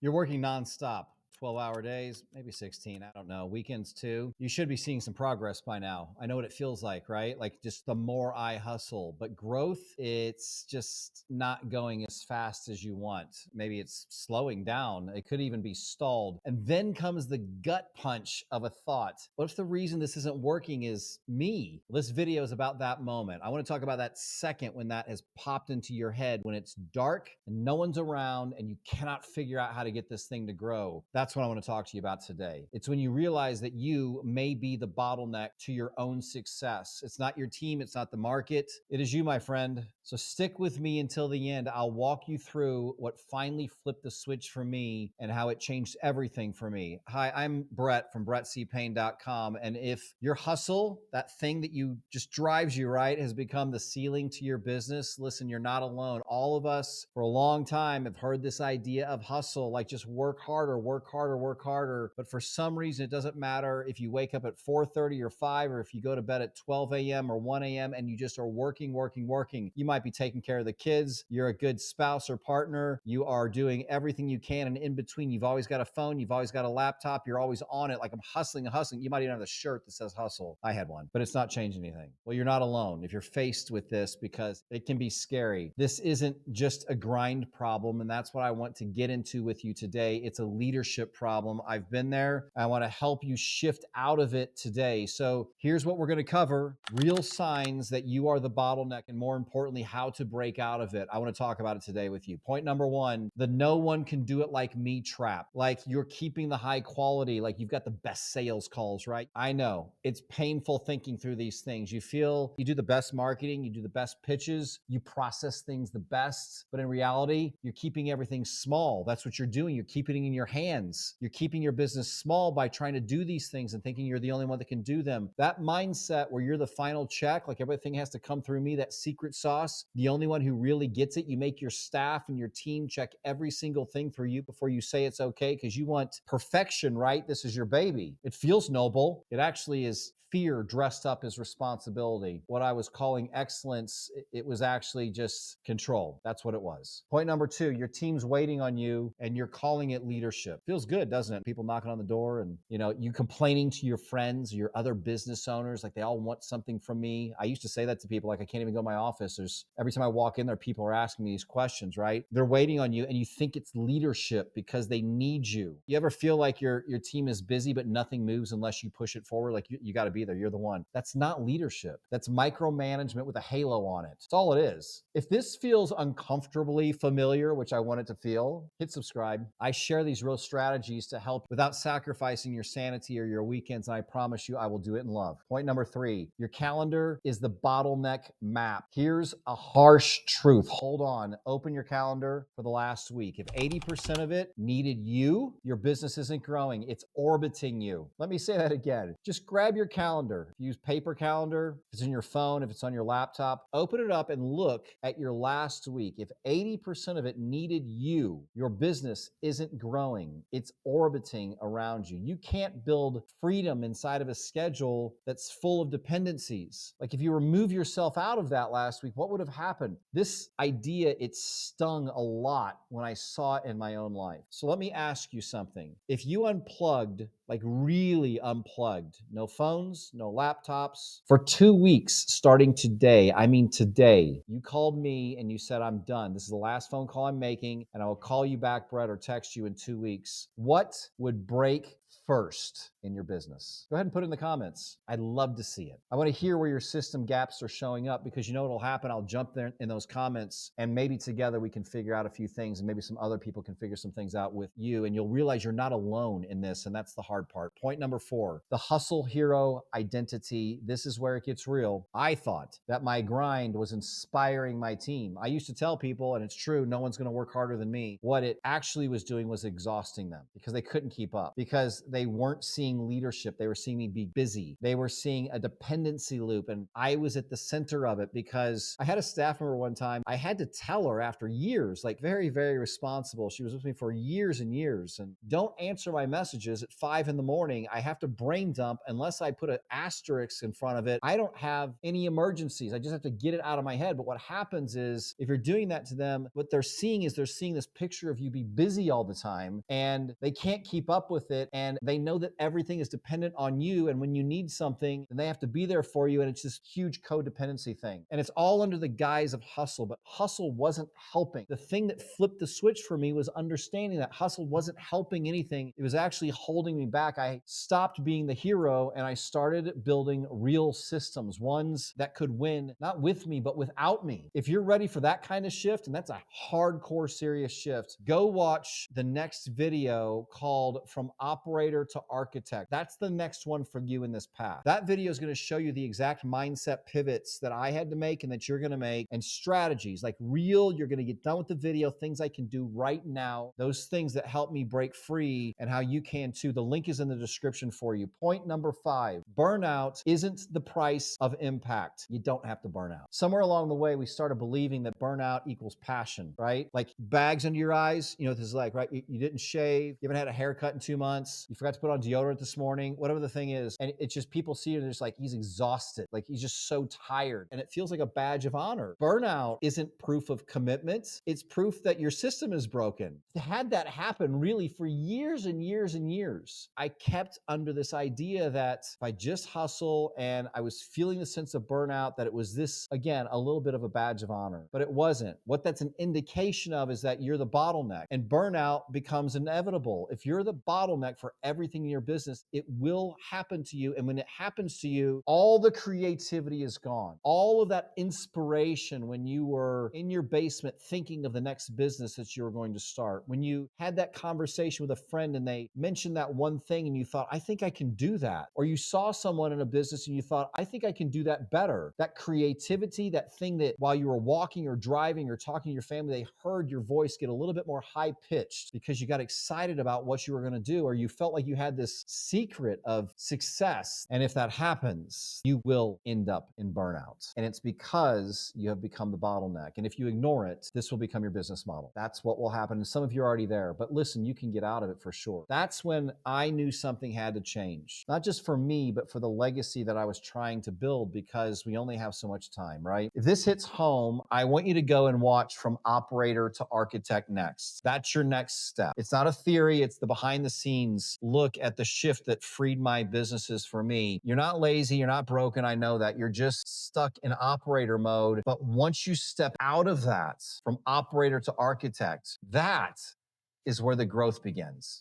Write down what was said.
You're working nonstop, 12-hour days, maybe 16, I don't know, weekends too. You should be seeing some progress by now. I know what it feels like, right? Like just the more I hustle, but growth, it's just not going as fast as you want. Maybe it's slowing down. It could even be stalled. And then comes the gut punch of a thought. What if the reason this isn't working is me? Well, this video is about that moment. I want to talk about that second when that has popped into your head, when it's dark and no one's around and you cannot figure out how to get this thing to grow. That's what I want to talk to you about today. It's when you realize that you may be the bottleneck to your own success. It's not your team, it's not the market. It is you, my friend. So stick with me until the end. I'll walk you through what finally flipped the switch for me and how it changed everything for me. Hi, I'm Brett from BrettCPayne.com. And if your hustle, that thing that you just drives you, right, has become the ceiling to your business, listen, you're not alone. All of us for a long time have heard this idea of hustle, like just work harder, work harder, work harder. But for some reason, it doesn't matter if you wake up at 4:30 or 5, or if you go to bed at 12 a.m. or 1 a.m. and you just are working, working, working. You might be taking care of the kids. You're a good spouse or partner. You are doing everything you can. And in between, you've always got a phone. You've always got a laptop. You're always on it. Like I'm hustling and hustling. You might even have a shirt that says hustle. I had one, but it's not changing anything. Well, you're not alone if you're faced with this, because it can be scary. This isn't just a grind problem. And that's what I want to get into with you today. It's a leadership problem. I've been there. I want to help you shift out of it today. So here's what we're going to cover: real signs that you are the bottleneck, and more importantly, how to break out of it. I want to talk about it today with you. Point number one, the no one can do it like me trap. Like you're keeping the high quality, like you've got the best sales calls, right? I know it's painful thinking through these things. You feel you do the best marketing, you do the best pitches, you process things the best, but in reality, you're keeping everything small. That's what you're doing. You're keeping it in your hands. You're keeping your business small by trying to do these things and thinking you're the only one that can do them. That mindset where you're the final check, like everything has to come through me, that secret sauce, the only one who really gets it. You make your staff and your team check every single thing for you before you say it's okay, because you want perfection, right? This is your baby. It feels noble. It actually is fear dressed up as responsibility. What I was calling excellence, it was actually just control. That's what it was. Point number two, your team's waiting on you and you're calling it leadership. Feels good, doesn't it? People knocking on the door and, you complaining to your friends, your other business owners, like they all want something from me. I used to say that to people, like I can't even go to my office. Every time I walk in there, people are asking me these questions, right? They're waiting on you and you think it's leadership because they need you. You ever feel like your team is busy, but nothing moves unless you push it forward? Like you got to be there. You're the one. That's not leadership. That's micromanagement with a halo on it. That's all it is. If this feels uncomfortably familiar, which I want it to feel, hit subscribe. I share these real strategies to help without sacrificing your sanity or your weekends. And I promise you, I will do it in love. Point number three, your calendar is the bottleneck map. Here's a harsh truth. Hold on. Open your calendar for the last week. If 80% of it needed you, your business isn't growing. It's orbiting you. Let me say that again. Just grab your calendar. Use paper calendar. If it's in your phone, if it's on your laptop, open it up and look at your last week. If 80% of it needed you, your business isn't growing. It's orbiting around you. You can't build freedom inside of a schedule that's full of dependencies. Like if you remove yourself out of that last week, what would have happened? This idea, it stung a lot when I saw it in my own life. So let me ask you something. If you unplugged, like really unplugged, no phones, no laptops, for 2 weeks starting today, I mean today, you called me and you said, I'm done. This is the last phone call I'm making, and I will call you back, Brett, or text you in 2 weeks. What would break first in your business? Go ahead and put it in the comments. I'd love to see it. I want to hear where your system gaps are showing up, because you know what'll happen? I'll jump there in those comments, and maybe together we can figure out a few things, and maybe some other people can figure some things out with you, and you'll realize you're not alone in this, and that's the hard part. Point number four, the hustle hero identity. This is where it gets real. I thought that my grind was inspiring my team. I used to tell people, and it's true, no one's going to work harder than me. What it actually was doing was exhausting them. because they couldn't keep up, because they weren't seeing leadership. They were seeing me be busy. They were seeing a dependency loop, and I was at the center of it because I had a staff member one time. I had to tell her after years, like very, very responsible. She was with me for years and years, and don't answer my messages at 5 in the morning. I have to brain dump unless I put an asterisk in front of it. I don't have any emergencies. I just have to get it out of my head. But what happens is if you're doing that to them, what they're seeing is they're seeing this picture of you be busy all the time, and they can't keep up with it. And they know that everything is dependent on you. And when you need something, then they have to be there for you. And it's this huge codependency thing. And it's all under the guise of hustle, but hustle wasn't helping. The thing that flipped the switch for me was understanding that hustle wasn't helping anything. It was actually holding me back. I stopped being the hero and I started building real systems, ones that could win, not with me, but without me. If you're ready for that kind of shift, and that's a hardcore serious shift, go watch the next video called From Operator to Architect. That's the next one for you in this path. That video is going to show you the exact mindset pivots that I had to make and that you're going to make, and strategies like real, you're going to get done with the video, things I can do right now, those things that help me break free, and how you can too. The link is in the description for you. Point number 5, burnout isn't the price of impact. You don't have to burn out. Somewhere along the way, we started believing that burnout equals passion, right? Like bags under your eyes, this is like, right? You didn't shave, you haven't had a haircut in 2 months, you forgot to put on deodorant this morning, whatever the thing is. And it's just people see it and they're just like, he's exhausted. Like he's just so tired. And it feels like a badge of honor. Burnout isn't proof of commitment. It's proof that your system is broken. Had that happen really for years and years and years, I kept under this idea that if I just hustle, and I was feeling the sense of burnout, that it was this, again, a little bit of a badge of honor, but it wasn't. What that's an indication of is that you're the bottleneck, and burnout becomes inevitable. If you're the bottleneck for everything in your business, it will happen to you. And when it happens to you, all the creativity is gone. All of that inspiration when you were in your basement thinking of the next business that you were going to start, when you had that conversation with a friend and they mentioned that one thing and you thought, I think I can do that. Or you saw someone in a business and you thought, I think I can do that better. That creativity, that thing that while you were walking or driving or talking to your family, they heard your voice get a little bit more high pitched because you got excited about what you were going to do, or you felt like you had this secret of success. And if that happens, you will end up in burnout. And it's because you have become the bottleneck. And if you ignore it, this will become your business model. That's what will happen. And some of you are already there, but listen, you can get out of it for sure. That's when I knew something had to change, not just for me, but for the legacy that I was trying to build, because we only have so much time, right? If this hits home, I want you to go and watch From Operator to Architect next. That's your next step. It's not a theory. It's the behind the scenes look at the shift that freed my businesses for me. You're not lazy. You're not broken. I know that. You're just stuck in operator mode. But once you step out of that, from operator to architect, that is where the growth begins.